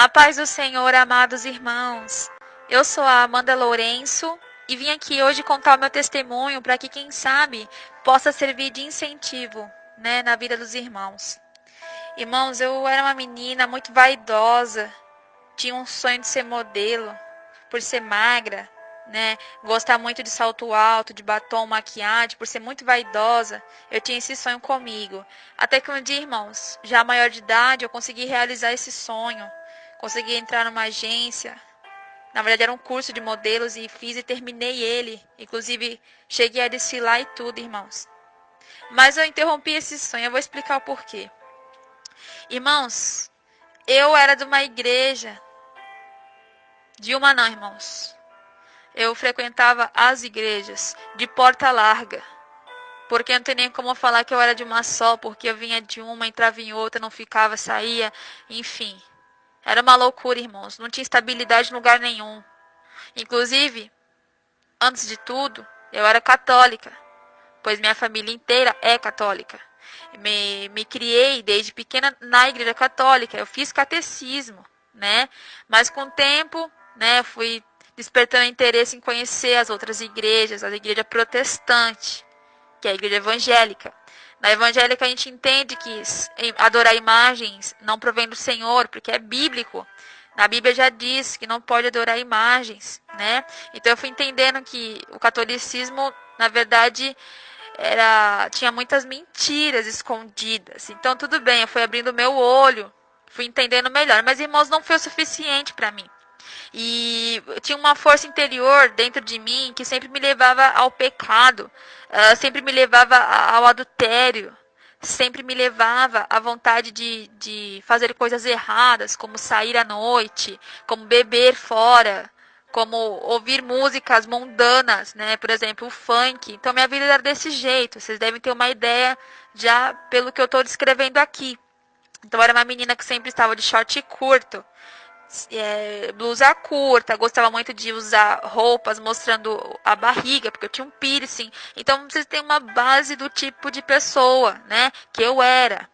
A paz do Senhor, amados irmãos. Eu sou a Amanda Lourenço e vim aqui hoje contar o meu testemunho para que, quem sabe, possa servir de incentivo, na vida dos irmãos. Irmãos, eu era uma menina muito vaidosa, tinha um sonho de ser modelo, por ser magra, gostar muito de salto alto, de batom, maquiagem, por ser muito vaidosa, eu tinha esse sonho comigo. Até que um dia, irmãos, já maior de idade, eu consegui realizar esse sonho. Consegui entrar numa agência. Na verdade, era um curso de modelos e fiz e terminei ele. Inclusive, cheguei a desfilar e tudo, irmãos. Mas eu interrompi esse sonho. Eu vou explicar o porquê. Irmãos, eu era de uma igreja. De uma não, irmãos. Eu frequentava as igrejas de porta larga. Porque não tem nem como falar que eu era de uma só. Porque eu vinha de uma, entrava em outra, não ficava, saía, enfim. Era uma loucura, irmãos. Não tinha estabilidade em lugar nenhum. Inclusive, antes de tudo, eu era católica, pois minha família inteira é católica. Me criei desde pequena na igreja católica. Eu fiz catecismo, Mas com o tempo, fui despertando interesse em conhecer as outras igrejas, a igreja protestante, que é a igreja evangélica. Na evangélica a gente entende que adorar imagens não provém do Senhor, porque é bíblico. Na Bíblia já diz que não pode adorar imagens, Então eu fui entendendo que o catolicismo, na verdade, tinha muitas mentiras escondidas. Então tudo bem, eu fui abrindo meu olho, fui entendendo melhor. Mas, irmãos, não foi o suficiente para mim. E tinha uma força interior dentro de mim que sempre me levava ao pecado, sempre me levava ao adultério, sempre me levava à vontade de fazer coisas erradas, como sair à noite, como beber fora, como ouvir músicas mundanas, Por exemplo, o funk. Então minha vida era desse jeito. Vocês devem ter uma ideia já pelo que eu estou descrevendo aqui. Então eu era uma menina que sempre estava de short curto, blusa curta, gostava muito de usar roupas mostrando a barriga, porque eu tinha um piercing. Então vocês têm uma base do tipo de pessoa, que eu era.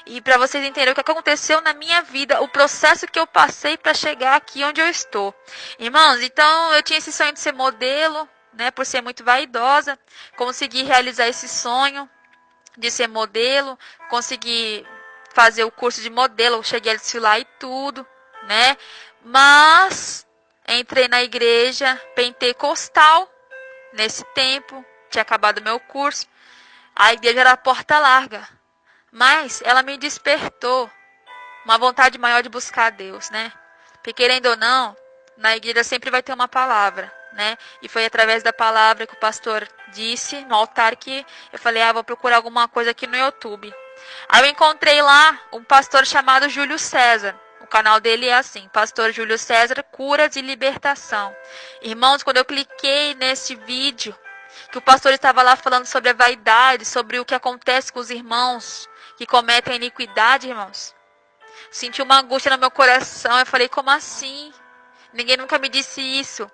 E para vocês entenderem o que aconteceu na minha vida, o processo que eu passei para chegar aqui onde eu estou. Irmãos, então eu tinha esse sonho de ser modelo, por ser muito vaidosa. Consegui realizar esse sonho de ser modelo, consegui fazer o curso de modelo, cheguei a desfilar e tudo. Mas entrei na igreja pentecostal nesse tempo, tinha acabado meu curso. A igreja era porta larga, mas ela me despertou uma vontade maior de buscar a Deus, Porque querendo ou não, na igreja sempre vai ter uma palavra, E foi através da palavra que o pastor disse no altar que eu falei, vou procurar alguma coisa aqui no YouTube. Aí eu encontrei lá um pastor chamado Júlio César. O canal dele é assim, Pastor Júlio César, Curas e Libertação. Irmãos, quando eu cliquei nesse vídeo, que o pastor estava lá falando sobre a vaidade, sobre o que acontece com os irmãos que cometem iniquidade, irmãos. Senti uma angústia no meu coração, eu falei, como assim? Ninguém nunca me disse isso.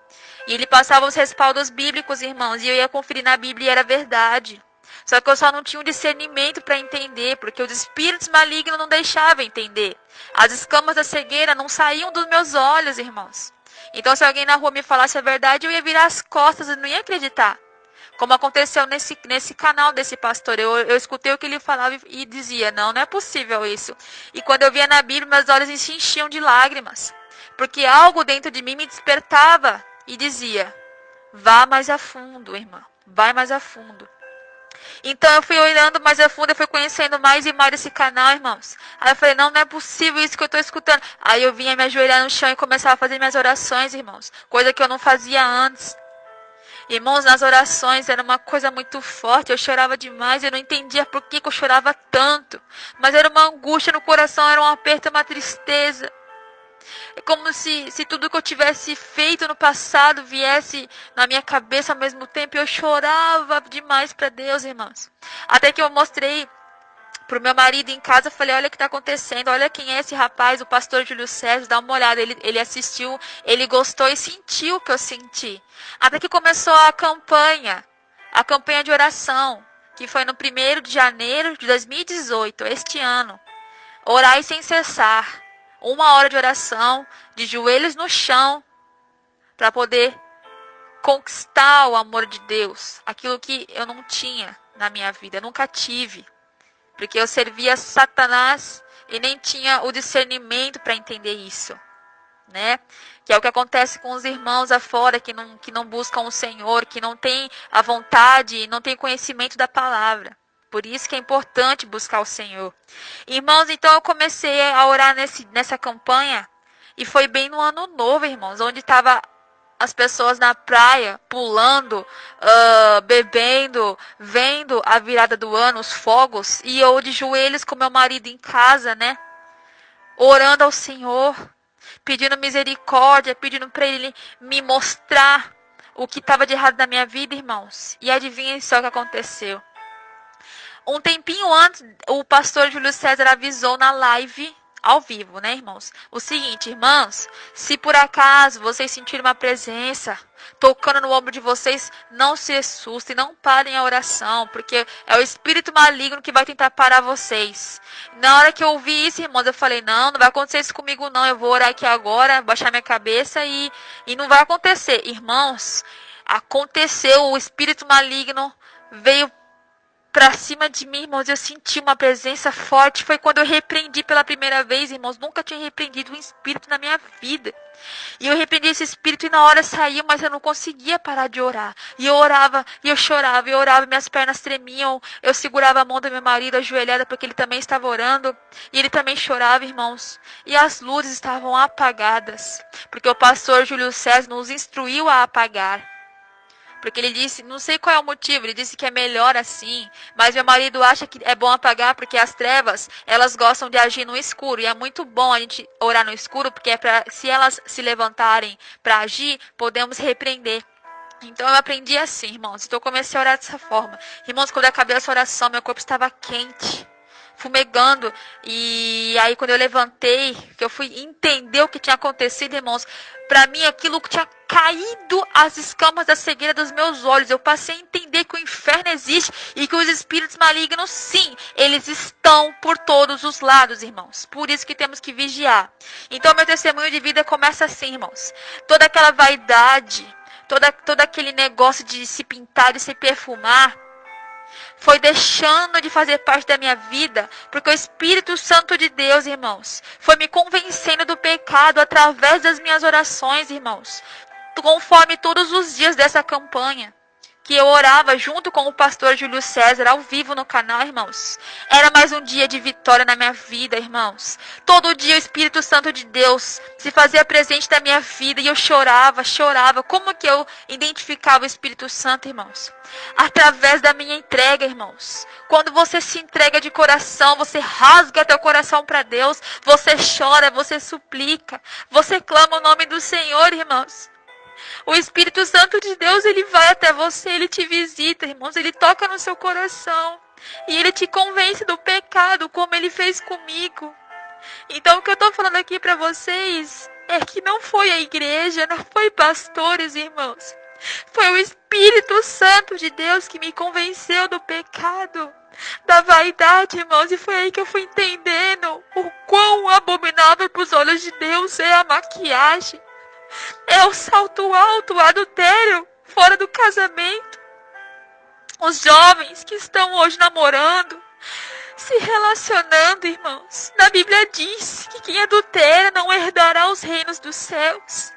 E ele passava os respaldos bíblicos, irmãos, e eu ia conferir na Bíblia e era verdade. Só que eu só não tinha um discernimento para entender, porque os espíritos malignos não deixavam entender. As escamas da cegueira não saíam dos meus olhos, irmãos. Então, se alguém na rua me falasse a verdade, eu ia virar as costas e não ia acreditar. Como aconteceu nesse canal desse pastor. Eu escutei o que ele falava e dizia, não é possível isso. E quando eu via na Bíblia, meus olhos se enchiam de lágrimas. Porque algo dentro de mim me despertava e dizia, vá mais a fundo, irmã, vai mais a fundo. Então eu fui olhando mais a fundo, eu fui conhecendo mais e mais esse canal, irmãos. Aí eu falei, não é possível isso que eu estou escutando. Aí eu vinha me ajoelhar no chão e começava a fazer minhas orações, irmãos. Coisa que eu não fazia antes. Irmãos, nas orações era uma coisa muito forte, eu chorava demais, eu não entendia por que eu chorava tanto. Mas era uma angústia no coração, era um aperto, uma tristeza. É como se tudo que eu tivesse feito no passado viesse na minha cabeça ao mesmo tempo. Eu chorava demais para Deus, irmãos. Até que eu mostrei pro meu marido em casa, eu falei, olha o que está acontecendo, olha quem é esse rapaz, o pastor Júlio César, dá uma olhada. Ele assistiu, ele gostou e sentiu o que eu senti. Até que começou a campanha de oração, que foi no 1º de janeiro de 2018, este ano. Orai sem cessar. 1 hora de oração, de joelhos no chão, para poder conquistar o amor de Deus, aquilo que eu não tinha na minha vida, eu nunca tive, porque eu servia Satanás e nem tinha o discernimento para entender isso, né? Que é o que acontece com os irmãos afora que não buscam o Senhor, que não tem a vontade e não tem conhecimento da palavra. Por isso que é importante buscar o Senhor. Irmãos, então eu comecei a orar nessa campanha e foi bem no ano novo, irmãos, onde estava as pessoas na praia, pulando, bebendo, vendo a virada do ano, os fogos, e eu de joelhos com meu marido em casa, né? Orando ao Senhor, pedindo misericórdia, pedindo para Ele me mostrar o que estava de errado na minha vida, irmãos. E adivinhem só o que aconteceu. Um tempinho antes, o pastor Júlio César avisou na live, ao vivo, né, irmãos? O seguinte, irmãos, se por acaso vocês sentirem uma presença tocando no ombro de vocês, não se assustem, não parem a oração, porque é o espírito maligno que vai tentar parar vocês. Na hora que eu ouvi isso, irmãos, eu falei, não vai acontecer isso comigo não, eu vou orar aqui agora, baixar minha cabeça e não vai acontecer. Irmãos, aconteceu, o espírito maligno veio pra cima de mim, irmãos, eu senti uma presença forte. Foi quando eu repreendi pela primeira vez, irmãos. Nunca tinha repreendido um espírito na minha vida. E eu repreendi esse espírito e na hora saiu, mas eu não conseguia parar de orar. E eu orava, e eu chorava, e eu orava, minhas pernas tremiam. Eu segurava a mão do meu marido ajoelhada, porque ele também estava orando. E ele também chorava, irmãos. E as luzes estavam apagadas, porque o pastor Júlio César nos instruiu a apagar. Porque ele disse, não sei qual é o motivo, ele disse que é melhor assim. Mas meu marido acha que é bom apagar porque as trevas, elas gostam de agir no escuro. E é muito bom a gente orar no escuro, porque é pra, se elas se levantarem para agir, podemos repreender. Então eu aprendi assim, irmãos. Então eu comecei a orar dessa forma. Irmãos, quando eu acabei essa oração, meu corpo estava quente, fumegando. E aí quando eu levantei, que eu fui entender o que tinha acontecido, irmãos, para mim aquilo que tinha caído as escamas da cegueira dos meus olhos. Eu passei a entender que o inferno existe e que os espíritos malignos, sim, eles estão por todos os lados, irmãos. Por isso que temos que vigiar. Então meu testemunho de vida começa assim, irmãos. Toda aquela vaidade, todo aquele negócio de se pintar e se perfumar, foi deixando de fazer parte da minha vida, porque o Espírito Santo de Deus, irmãos, foi me convencendo do pecado através das minhas orações, irmãos, conforme todos os dias dessa campanha, que eu orava junto com o pastor Júlio César, ao vivo no canal, irmãos. Era mais um dia de vitória na minha vida, irmãos. Todo dia o Espírito Santo de Deus se fazia presente na minha vida e eu chorava. Como que eu identificava o Espírito Santo, irmãos? Através da minha entrega, irmãos. Quando você se entrega de coração, você rasga teu coração para Deus, você chora, você suplica, você clama o nome do Senhor, irmãos. O Espírito Santo de Deus, ele vai até você, ele te visita, irmãos, ele toca no seu coração e ele te convence do pecado, como ele fez comigo. Então, o que eu estou falando aqui para vocês é que não foi a igreja, não foi pastores, irmãos. Foi o Espírito Santo de Deus que me convenceu do pecado, da vaidade, irmãos, e foi aí que eu fui entendendo o quão abominável para os olhos de Deus é a maquiagem. É o salto alto, o adultério, fora do casamento. Os jovens que estão hoje namorando, se relacionando, irmãos. Na Bíblia diz que quem adultera não herdará os reinos dos céus.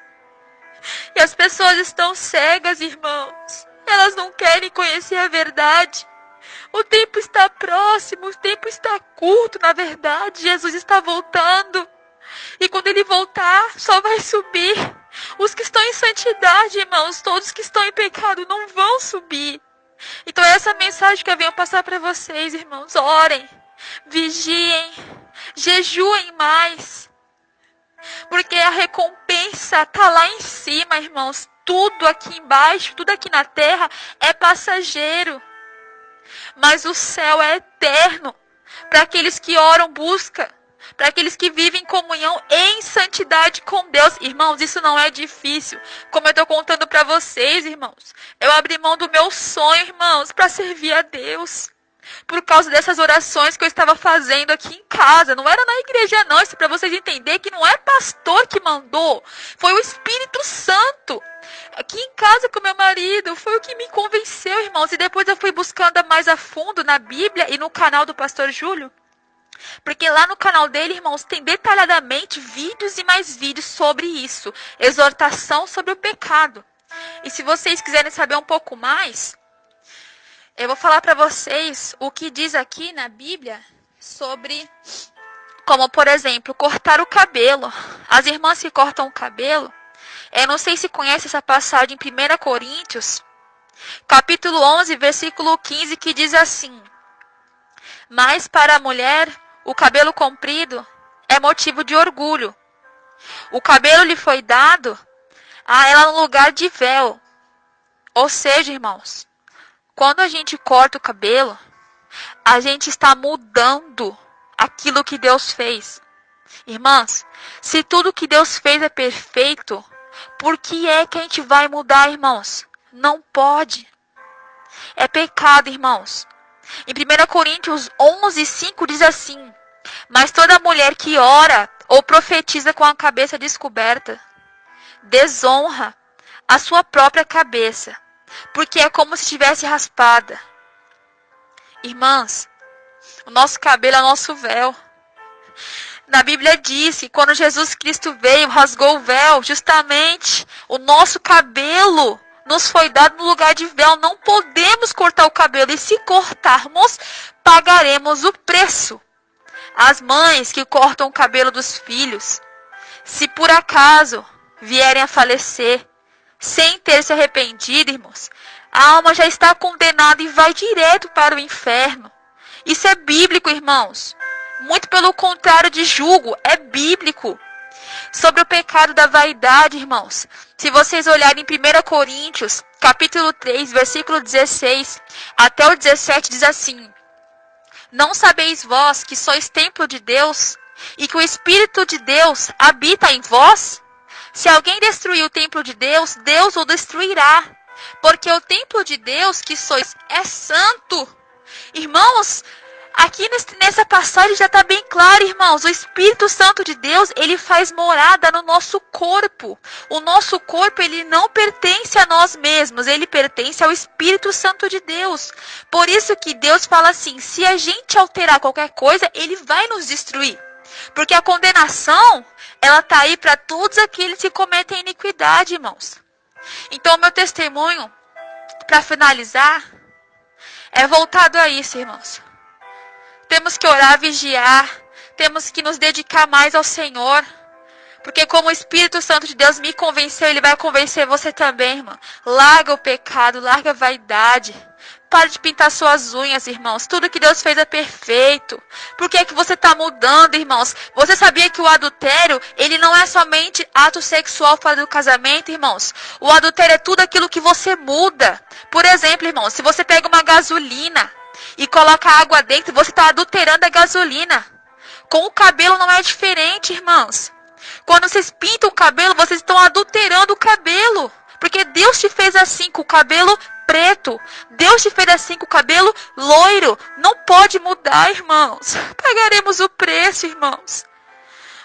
E as pessoas estão cegas, irmãos. Elas não querem conhecer a verdade. O tempo está próximo, o tempo está curto, na verdade. Jesus está voltando. E quando ele voltar, só vai subir os que estão em santidade, irmãos. Todos que estão em pecado não vão subir. Então é essa mensagem que eu venho passar para vocês, irmãos. Orem, vigiem, jejuem mais. Porque a recompensa está lá em cima, irmãos. Tudo aqui embaixo, tudo aqui na terra é passageiro. Mas o céu é eterno. Para aqueles que oram, buscam. Para aqueles que vivem em comunhão em santidade com Deus. Irmãos, isso não é difícil. Como eu estou contando para vocês, irmãos. Eu abri mão do meu sonho, irmãos, para servir a Deus. por causa dessas orações que eu estava fazendo aqui em casa. Não era na igreja, não. Isso é para vocês entenderem que não é pastor que mandou. Foi o Espírito Santo. Aqui em casa com meu marido. Foi o que me convenceu, irmãos. E depois eu fui buscando mais a fundo na Bíblia e no canal do pastor Júlio. Porque lá no canal dele, irmãos, tem detalhadamente vídeos e mais vídeos sobre isso. Exortação sobre o pecado. E se vocês quiserem saber um pouco mais, eu vou falar para vocês o que diz aqui na Bíblia sobre, como por exemplo, cortar o cabelo. As irmãs que cortam o cabelo, eu não sei se conhece essa passagem em 1 Coríntios, capítulo 11, versículo 15, que diz assim: mas para a mulher, o cabelo comprido é motivo de orgulho. O cabelo lhe foi dado a ela no lugar de véu. Ou seja, irmãos, quando a gente corta o cabelo, a gente está mudando aquilo que Deus fez. Irmãs, se tudo que Deus fez é perfeito, por que é que a gente vai mudar, irmãos? Não pode. É pecado, irmãos. Em 1 Coríntios 11, 5 diz assim: mas toda mulher que ora ou profetiza com a cabeça descoberta, desonra a sua própria cabeça, porque é como se estivesse raspada. Irmãs, o nosso cabelo é o nosso véu. Na Bíblia diz que quando Jesus Cristo veio, rasgou o véu, justamente o nosso cabelo nos foi dado no lugar de véu. Não podemos cortar o cabelo, e se cortarmos, pagaremos o preço. As mães que cortam o cabelo dos filhos, se por acaso vierem a falecer, sem ter se arrependido, irmãos, a alma já está condenada e vai direto para o inferno. Isso é bíblico, irmãos. Muito pelo contrário de julgo, é bíblico. Sobre o pecado da vaidade, irmãos, se vocês olharem em 1 Coríntios, capítulo 3, versículo 16 até o 17, diz assim: não sabeis vós que sois templo de Deus, e que o Espírito de Deus habita em vós? Se alguém destruir o templo de Deus, Deus o destruirá. Porque o templo de Deus que sois é santo. Irmãos, aqui nessa passagem já está bem claro, irmãos. O Espírito Santo de Deus, ele faz morada no nosso corpo. O nosso corpo, ele não pertence a nós mesmos. Ele pertence ao Espírito Santo de Deus. Por isso que Deus fala assim: se a gente alterar qualquer coisa, ele vai nos destruir. Porque a condenação, ela está aí para todos aqueles que cometem iniquidade, irmãos. Então, o meu testemunho, para finalizar, é voltado a isso, irmãos. Temos que orar, vigiar, temos que nos dedicar mais ao Senhor. Porque como o Espírito Santo de Deus me convenceu, ele vai convencer você também, irmão. Larga o pecado, larga a vaidade. Pare de pintar suas unhas, irmãos. Tudo que Deus fez é perfeito. Por que é que você está mudando, irmãos? Você sabia que o adultério, ele não é somente ato sexual fora do casamento, irmãos? O adultério é tudo aquilo que você muda. Por exemplo, irmãos, se você pega uma gasolina e coloca água dentro, você está adulterando a gasolina. Com o cabelo não é diferente, irmãos. Quando vocês pintam o cabelo, vocês estão adulterando o cabelo. Porque Deus te fez assim, com o cabelo preto. Deus te fez assim, com o cabelo loiro. Não pode mudar, irmãos. Pagaremos o preço, irmãos.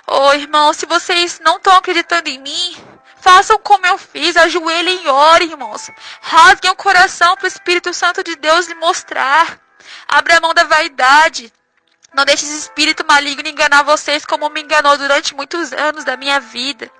Oh, irmãos, se vocês não estão acreditando em mim, façam como eu fiz. Ajoelhem e orem, irmãos. Rasguem o coração para o Espírito Santo de Deus lhe mostrar. Abra a mão da vaidade. Não deixe esse espírito maligno enganar vocês como me enganou durante muitos anos da minha vida.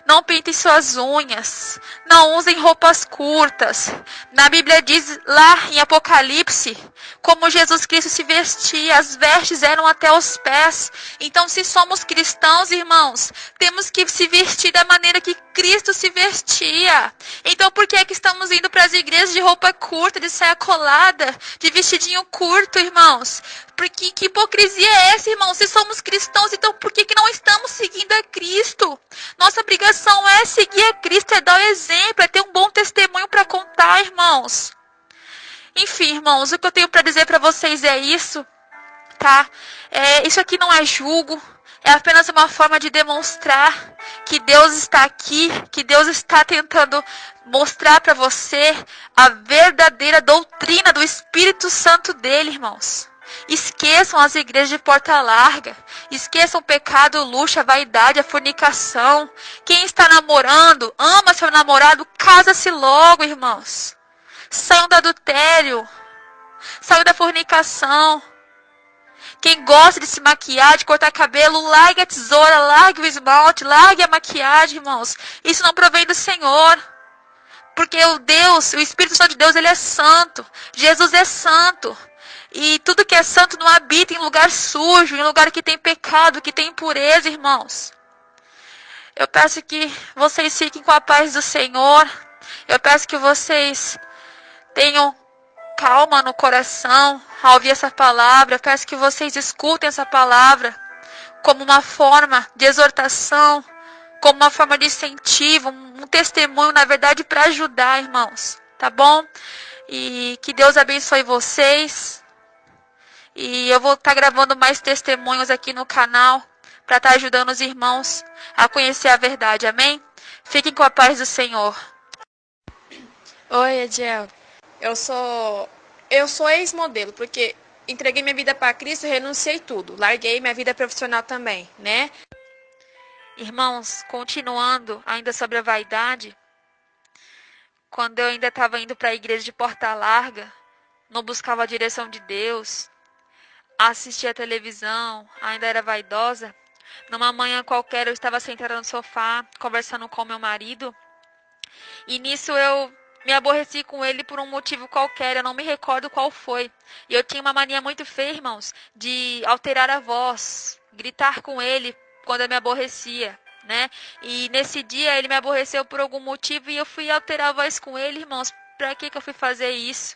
Não pintem suas unhas. Não usem roupas curtas. Na Bíblia diz lá em Apocalipse, como Jesus Cristo se vestia. As vestes eram até os pés. Então, se somos cristãos, irmãos, temos que se vestir da maneira que Cristo se vestia. Então, por que é que estamos indo para as igrejas de roupa curta, de saia colada, de vestidinho curto, irmãos? Porque que hipocrisia é essa, irmãos? Se somos cristãos, então por que não estamos seguindo a Cristo? Nossa obrigação é seguir a Cristo, é dar o exemplo, é ter um bom testemunho para contar, irmãos. Enfim, irmãos, o que eu tenho para dizer para vocês é isso, tá? Isso aqui não é julgo. É apenas uma forma de demonstrar que Deus está aqui, que Deus está tentando mostrar para você a verdadeira doutrina do Espírito Santo dele, irmãos. Esqueçam as igrejas de porta larga. Esqueçam o pecado, o luxo, a vaidade, a fornicação. Quem está namorando, ama seu namorado, casa-se logo, irmãos. Saiam do adultério. Saiam da fornicação. Quem gosta de se maquiar, de cortar cabelo, largue a tesoura, largue o esmalte, largue a maquiagem, irmãos. Isso não provém do Senhor. Porque o Espírito Santo de Deus, ele é santo. Jesus é santo. E tudo que é santo não habita em lugar sujo, em lugar que tem pecado, que tem impureza, irmãos. Eu peço que vocês fiquem com a paz do Senhor. Eu peço que vocês tenham calma no coração ao ouvir essa palavra. Eu peço que vocês escutem essa palavra como uma forma de exortação, como uma forma de incentivo, um testemunho, na verdade, para ajudar, irmãos. Tá bom? E que Deus abençoe vocês. E eu vou estar gravando mais testemunhos aqui no canal para estar ajudando os irmãos a conhecer a verdade. Amém? Fiquem com a paz do Senhor. Oi, Ediel. Eu sou ex-modelo, porque entreguei minha vida para Cristo e renunciei tudo. Larguei minha vida profissional também, né? Irmãos, continuando ainda sobre a vaidade, quando eu ainda estava indo para a igreja de porta larga, não buscava a direção de Deus, assistia a televisão, ainda era vaidosa. Numa manhã qualquer eu estava sentada no sofá, conversando com meu marido, e nisso eu me aborreci com ele por um motivo qualquer, eu não me recordo qual foi. E eu tinha uma mania muito feia, irmãos, de alterar a voz, gritar com ele quando eu me aborrecia, né? E nesse dia ele me aborreceu por algum motivo e eu fui alterar a voz com ele, irmãos. Pra que eu fui fazer isso?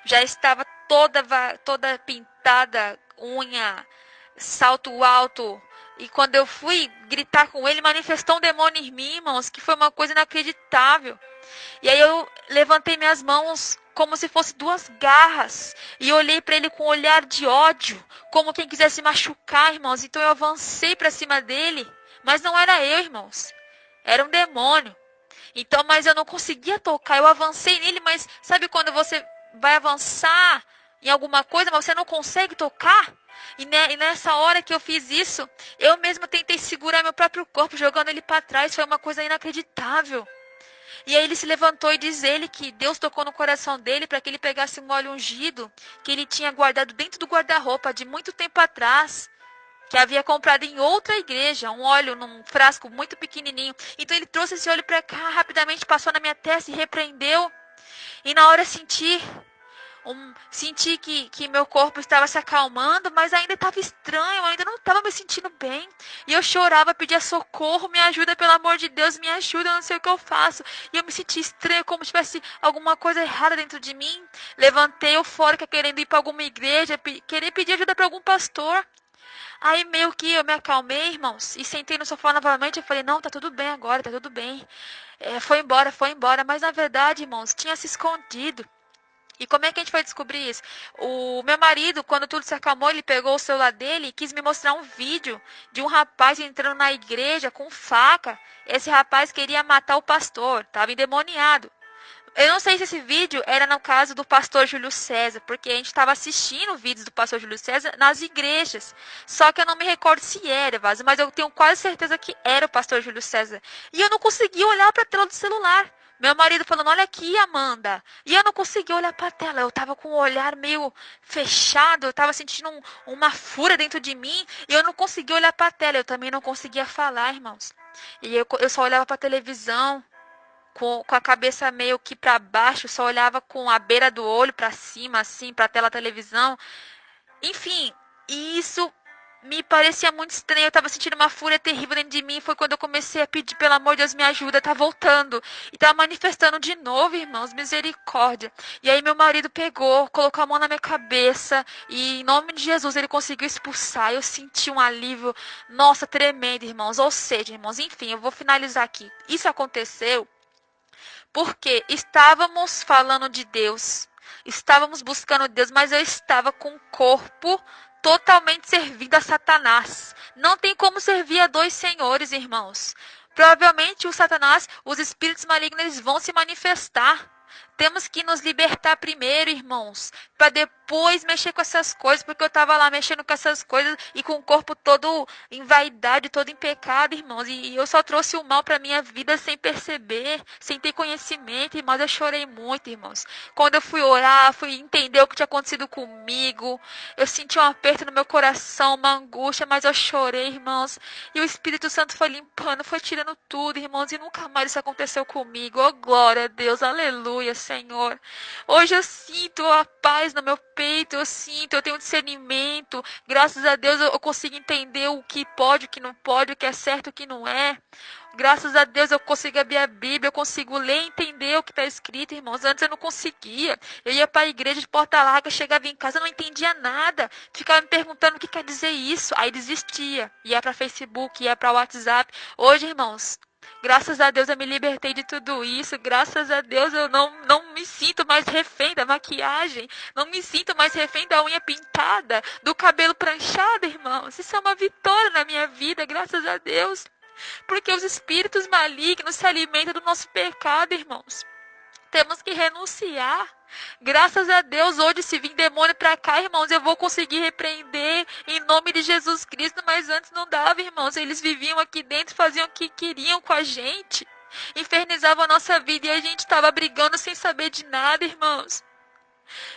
Já estava toda pintada, unha, salto alto. E quando eu fui gritar com ele, manifestou um demônio em mim, irmãos, que foi uma coisa inacreditável. E aí eu levantei minhas mãos como se fosse duas garras. E olhei para ele com um olhar de ódio, como quem quisesse machucar, irmãos. Então eu avancei para cima dele. Mas não era eu, irmãos. Era um demônio. Então, mas eu não conseguia tocar. Eu avancei nele, mas sabe quando você vai avançar em alguma coisa, mas você não consegue tocar? E nessa hora que eu fiz isso, eu mesma tentei segurar meu próprio corpo, jogando ele para trás. Foi uma coisa inacreditável. E aí ele se levantou e diz ele que Deus tocou no coração dele para que ele pegasse um óleo ungido que ele tinha guardado dentro do guarda-roupa de muito tempo atrás, que havia comprado em outra igreja, um óleo num frasco muito pequenininho. Então ele trouxe esse óleo para cá, rapidamente passou na minha testa e repreendeu. E na hora senti que meu corpo estava se acalmando, mas ainda estava estranho, eu ainda não estava me sentindo bem. E eu chorava, pedia socorro, me ajuda, pelo amor de Deus, me ajuda, eu não sei o que eu faço. E eu me senti estranho, como se tivesse alguma coisa errada dentro de mim. Levantei eufórica, querendo ir para alguma igreja, querer pedir ajuda para algum pastor. Aí meio que eu me acalmei, irmãos, e sentei no sofá novamente. Eu falei, não, tá tudo bem agora, tá tudo bem. Foi embora. Mas na verdade, irmãos, tinha se escondido. E como é que a gente foi descobrir isso? O meu marido, quando tudo se acalmou, ele pegou o celular dele e quis me mostrar um vídeo de um rapaz entrando na igreja com faca. Esse rapaz queria matar o pastor, estava endemoniado. Eu não sei se esse vídeo era no caso do pastor Júlio César, porque a gente estava assistindo vídeos do pastor Júlio César nas igrejas. Só que eu não me recordo se era, mas eu tenho quase certeza que era o pastor Júlio César. E eu não conseguia olhar para a tela do celular. Meu marido falando, olha aqui, Amanda. E eu não conseguia olhar para a tela. Eu estava com o olhar meio fechado. Eu estava sentindo uma fúria dentro de mim. E eu não conseguia olhar para a tela. Eu também não conseguia falar, irmãos. E eu só olhava para a televisão com a cabeça meio que para baixo. Só olhava com a beira do olho para cima, assim, para a tela da televisão. Enfim, isso me parecia muito estranho. Eu estava sentindo uma fúria terrível dentro de mim. Foi quando eu comecei a pedir, pelo amor de Deus, me ajuda, tá voltando. E tá manifestando de novo, irmãos, misericórdia. E aí meu marido pegou, colocou a mão na minha cabeça e em nome de Jesus ele conseguiu expulsar. Eu senti um alívio, nossa, tremendo, irmãos. Ou seja, irmãos, enfim, eu vou finalizar aqui. Isso aconteceu porque estávamos falando de Deus. Estávamos buscando Deus, mas eu estava com o corpo totalmente servindo a Satanás. Não tem como servir a dois senhores, irmãos. Provavelmente o Satanás, os espíritos malignos, eles vão se manifestar. Temos que nos libertar primeiro, irmãos, para depois mexer com essas coisas, porque eu estava lá mexendo com essas coisas e com o corpo todo em vaidade, todo em pecado, irmãos, e eu só trouxe o mal para minha vida sem perceber, sem ter conhecimento, irmãos, eu chorei muito, irmãos. Quando eu fui orar, fui entender o que tinha acontecido comigo, eu senti um aperto no meu coração, uma angústia, mas eu chorei, irmãos, e o Espírito Santo foi limpando, foi tirando tudo, irmãos, e nunca mais isso aconteceu comigo. Oh, glória a Deus, aleluia, Senhor. Hoje eu sinto a paz no meu peito, eu tenho discernimento. Graças a Deus eu consigo entender o que pode, o que não pode, o que é certo, o que não é. Graças a Deus eu consigo abrir a Bíblia, eu consigo ler e entender o que está escrito, irmãos. Antes eu não conseguia. Eu ia para a igreja de porta larga, chegava em casa, eu não entendia nada. Ficava me perguntando o que quer dizer isso. Aí desistia. Ia para Facebook, ia para WhatsApp. Hoje, irmãos, graças a Deus eu me libertei de tudo isso. Graças a Deus eu não me sinto mais refém da maquiagem. Não me sinto mais refém da unha pintada, do cabelo pranchado, irmãos. Isso é uma vitória na minha vida, graças a Deus. Porque os espíritos malignos se alimentam do nosso pecado, irmãos. Temos que renunciar. Graças a Deus, hoje se vir demônio para cá, irmãos, eu vou conseguir repreender em nome de Jesus Cristo, mas antes não dava, irmãos. Eles viviam aqui dentro, faziam o que queriam com a gente, infernizavam a nossa vida e a gente estava brigando sem saber de nada, irmãos.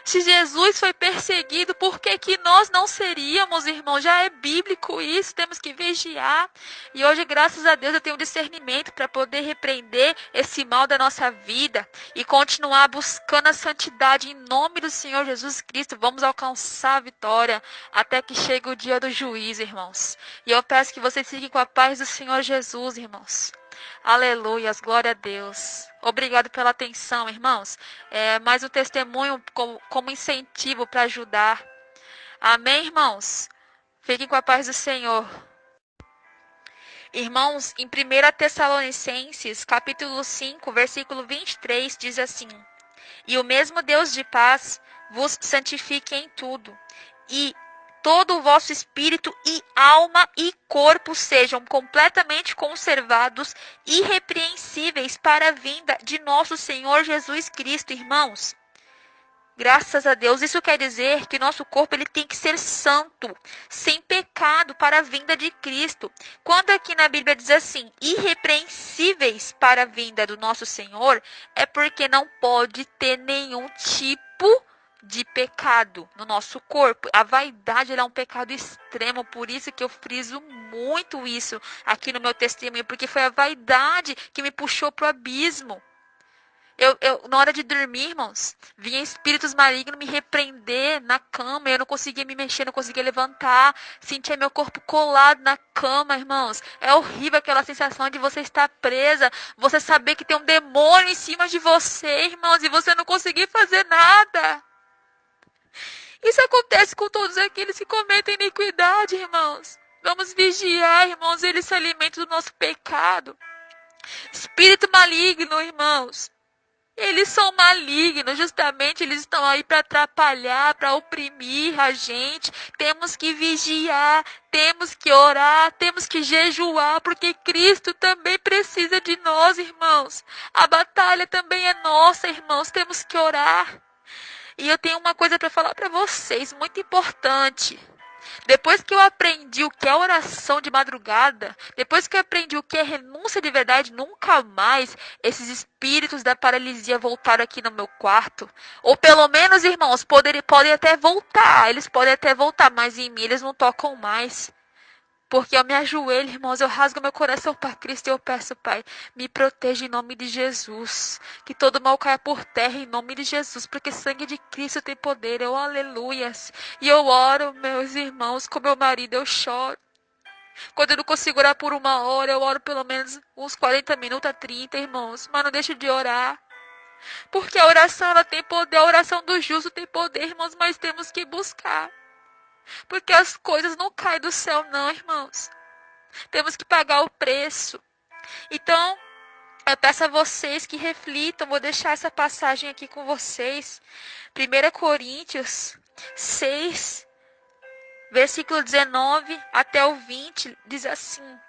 Se Jesus foi perseguido, por que que nós não seríamos, irmãos? Já é bíblico isso, temos que vigiar. E hoje, graças a Deus, eu tenho discernimento para poder repreender esse mal da nossa vida e continuar buscando a santidade em nome do Senhor Jesus Cristo. Vamos alcançar a vitória até que chegue o dia do juízo, irmãos. E eu peço que vocês fiquem com a paz do Senhor Jesus, irmãos. Aleluias, glória a Deus. Obrigado pela atenção, irmãos. Mais um testemunho como incentivo para ajudar. Amém, irmãos? Fiquem com a paz do Senhor. Irmãos, em 1 Tessalonicenses, capítulo 5, versículo 23, diz assim: E o mesmo Deus de paz vos santifique em tudo, e todo o vosso espírito e alma e corpo sejam completamente conservados, irrepreensíveis para a vinda de nosso Senhor Jesus Cristo, irmãos. Graças a Deus, isso quer dizer que nosso corpo ele tem que ser santo, sem pecado para a vinda de Cristo. Quando aqui na Bíblia diz assim, irrepreensíveis para a vinda do nosso Senhor, é porque não pode ter nenhum tipo de pecado no nosso corpo. A vaidade é um pecado extremo, por isso que eu friso muito isso aqui no meu testemunho, porque foi a vaidade que me puxou para o abismo. Na hora de dormir, irmãos, vinha espíritos malignos me repreender na cama, eu não conseguia me mexer, não conseguia levantar, sentia meu corpo colado na cama, irmãos. É horrível aquela sensação de você estar presa, você saber que tem um demônio em cima de você, irmãos, e você não conseguir fazer nada. Isso acontece com todos aqueles que cometem iniquidade, irmãos. Vamos vigiar, irmãos, eles se alimentam do nosso pecado. Espírito maligno, irmãos. Eles são malignos, justamente eles estão aí para atrapalhar, para oprimir a gente. Temos que vigiar, temos que orar, temos que jejuar, porque Cristo também precisa de nós, irmãos. A batalha também é nossa, irmãos, temos que orar. E eu tenho uma coisa para falar para vocês, muito importante. Depois que eu aprendi o que é oração de madrugada, depois que eu aprendi o que é renúncia de verdade, nunca mais esses espíritos da paralisia voltaram aqui no meu quarto. Ou pelo menos, irmãos, podem até voltar, eles podem até voltar, mas em mim eles não tocam mais. Porque eu me ajoelho, irmãos, eu rasgo meu coração para Cristo e eu peço, Pai, me proteja em nome de Jesus. Que todo mal caia por terra em nome de Jesus, porque sangue de Cristo tem poder, eu aleluias. E eu oro, meus irmãos, com meu marido eu choro. Quando eu não consigo orar por 1 hora, eu oro pelo menos uns 40 minutos a 30, irmãos. Mas não deixo de orar. Porque a oração, ela tem poder, a oração do justo tem poder, irmãos, mas temos que buscar. Porque as coisas não caem do céu, não, irmãos. Temos que pagar o preço. Então, eu peço a vocês que reflitam. Vou deixar essa passagem aqui com vocês. 1 Coríntios 6, Versículo 19 até o 20 diz assim: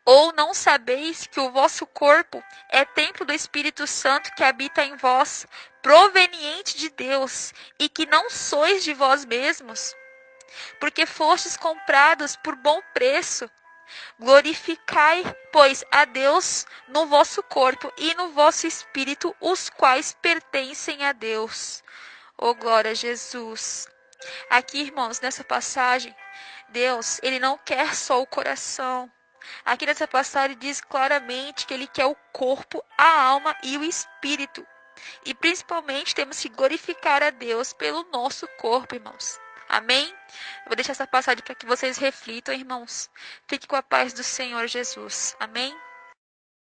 Ou não sabeis que o vosso corpo é templo do Espírito Santo que habita em vós, proveniente de Deus, e que não sois de vós mesmos? Porque fostes comprados por bom preço. Glorificai, pois, a Deus no vosso corpo e no vosso espírito, os quais pertencem a Deus. Oh, glória a Jesus. Aqui, irmãos, nessa passagem, Deus, ele não quer só o coração. Aqui nessa passagem diz claramente que ele quer o corpo, a alma e o espírito. E principalmente temos que glorificar a Deus pelo nosso corpo, irmãos. Amém? Eu vou deixar essa passagem para que vocês reflitam, irmãos. Fique com a paz do Senhor Jesus. Amém?